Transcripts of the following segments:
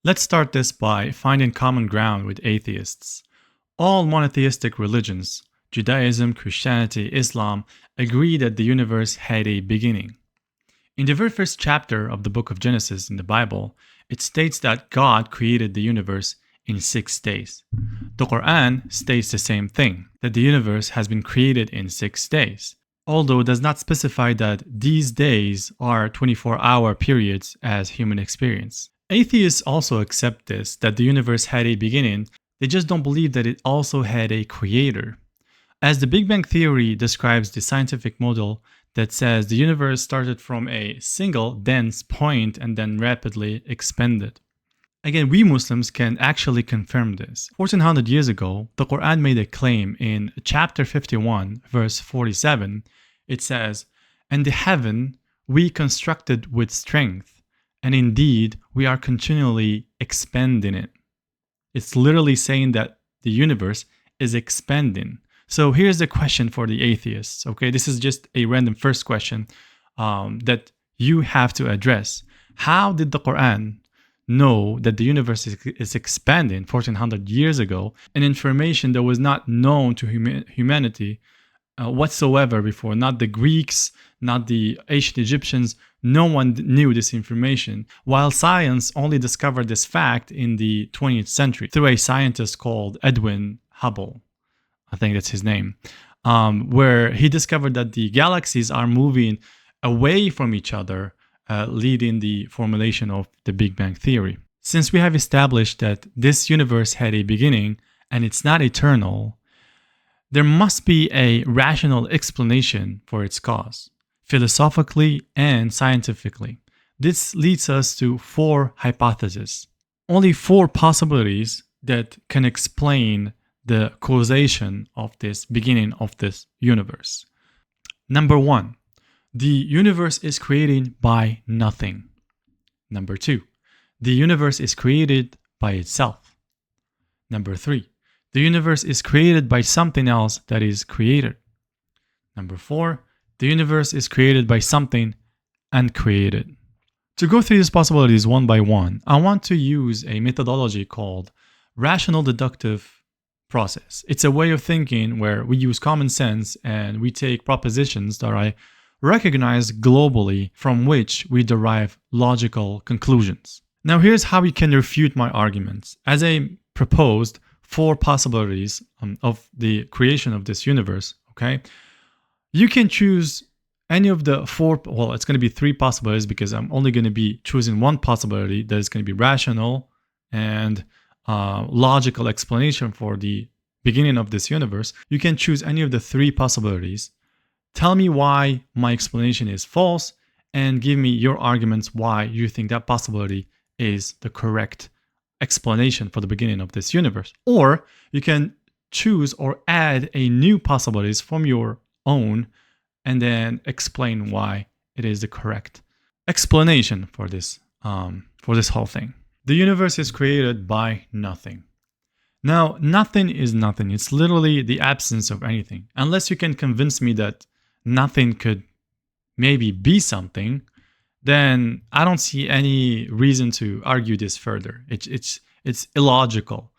Let's start this by finding common ground with atheists. All monotheistic religions, Judaism, Christianity, Islam, agree that the universe had a beginning. In the very first chapter of the book of Genesis in the Bible, it states that God created the universe in 6 days. The Quran states the same thing, that the universe has been created in 6 days, although it does not specify that these days are 24-hour periods as human experience. Atheists also accept this, that the universe had a beginning, they just don't believe that it also had a creator. As the Big Bang Theory describes the scientific model that says the universe started from a single dense point and then rapidly expanded. Again, we Muslims can actually confirm this. 1400 years ago, the Quran made a claim in chapter 51, verse 47. It says, "And the heaven we constructed with strength, and indeed we are continually expanding it." It's literally saying that the universe is expanding. So here's the question for the atheists. Okay, this is just a random first question that you have to address. How did the Quran know that the universe is expanding 1400 years ago, an information that was not known to humanity whatsoever before? Not the Greeks, not the ancient Egyptians. No one knew this information, while science only discovered this fact in the 20th century through a scientist called Edwin Hubble. I think that's his name, where he discovered that the galaxies are moving away from each other, leading the formulation of the Big Bang Theory. Since we have established that this universe had a beginning and it's not eternal, there must be a rational explanation for its cause, philosophically and scientifically. This leads us to 4 hypotheses. Only 4 possibilities that can explain the causation of this beginning of this universe. Number 1, the universe is created by nothing. Number 2, the universe is created by itself. Number 3, the universe is created by something else that is created. Number 4, the universe is created by something uncreated. To go through these possibilities one by one, I want to use a methodology called rational deductive process. It's a way of thinking where we use common sense and we take propositions that are recognized globally from which we derive logical conclusions. Now here's how you can refute my arguments. As I proposed 4 possibilities of the creation of this universe, okay? You can choose any of the 4, well, it's going to be 3 possibilities because I'm only going to be choosing one possibility that is going to be rational and logical explanation for the beginning of this universe. You can choose any of the 3 possibilities. Tell me why my explanation is false and give me your arguments why you think that possibility is the correct explanation for the beginning of this universe. Or you can choose or add a new possibilities from your own and then explain why it is the correct explanation for this whole thing. The universe is created by nothing. Now, nothing is nothing. It's literally the absence of anything. Unless you can convince me that nothing could maybe be something, then I don't see any reason to argue this further. It's illogical.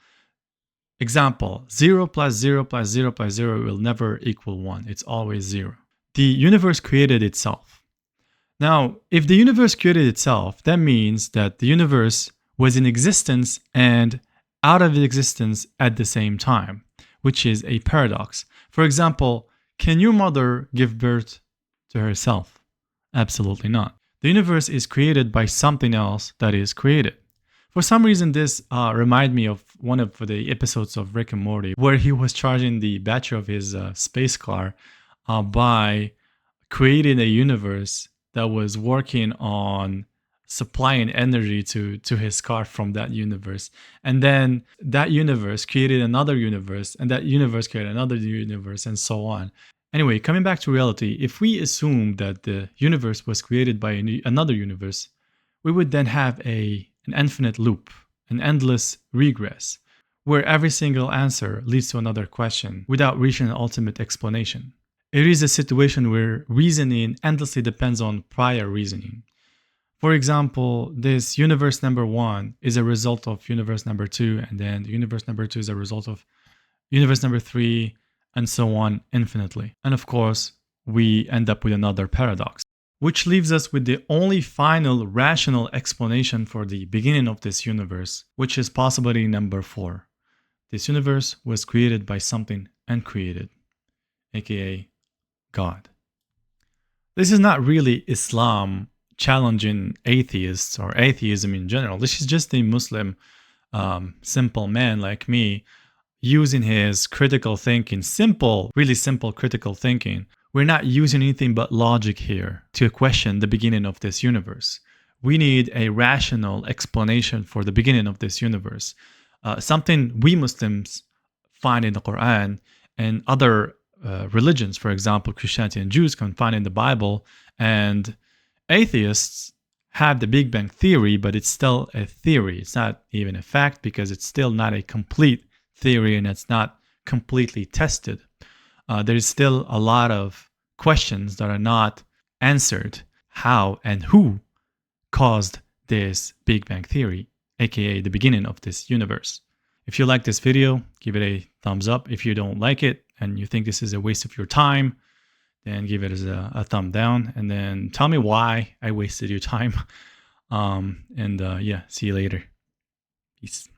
Example, 0 plus 0 plus 0 plus 0 will never equal 1. It's always 0. The universe created itself. Now, if the universe created itself, that means that the universe was in existence and out of existence at the same time, which is a paradox. For example, can your mother give birth to herself? Absolutely not. The universe is created by something else that is created. For some reason, this reminded me of one of the episodes of Rick and Morty, where he was charging the battery of his space car by creating a universe that was working on supplying energy to his car from that universe. And then that universe created another universe, and that universe created another universe, and so on. Anyway, coming back to reality, if we assume that the universe was created by another universe, we would then have an infinite loop, an endless regress, where every single answer leads to another question without reaching an ultimate explanation. It is a situation where reasoning endlessly depends on prior reasoning. For example, this universe number 1 is a result of universe number 2, and then the universe number 2 is a result of universe number 3, and so on infinitely. And of course, we end up with another paradox, which leaves us with the only final rational explanation for the beginning of this universe, which is possibility number 4. This universe was created by something uncreated, aka God. This is not really Islam challenging atheists or atheism in general. This is just a Muslim simple man like me using his critical thinking, really simple critical thinking. We're not using anything but logic here to question the beginning of this universe. We need a rational explanation for the beginning of this universe. Something we Muslims find in the Quran and other religions, for example, Christianity and Jews, can find in the Bible, and atheists have the Big Bang theory, but it's still a theory. It's not even a fact because it's still not a complete theory and it's not completely tested. There is still a lot of questions that are not answered. How and who caused this Big Bang theory, aka the beginning of this universe? If you like this video, give it a thumbs up. If you don't like it and you think this is a waste of your time, then give it as a thumb down, and then tell me why I wasted your time. Yeah, see you later. Peace.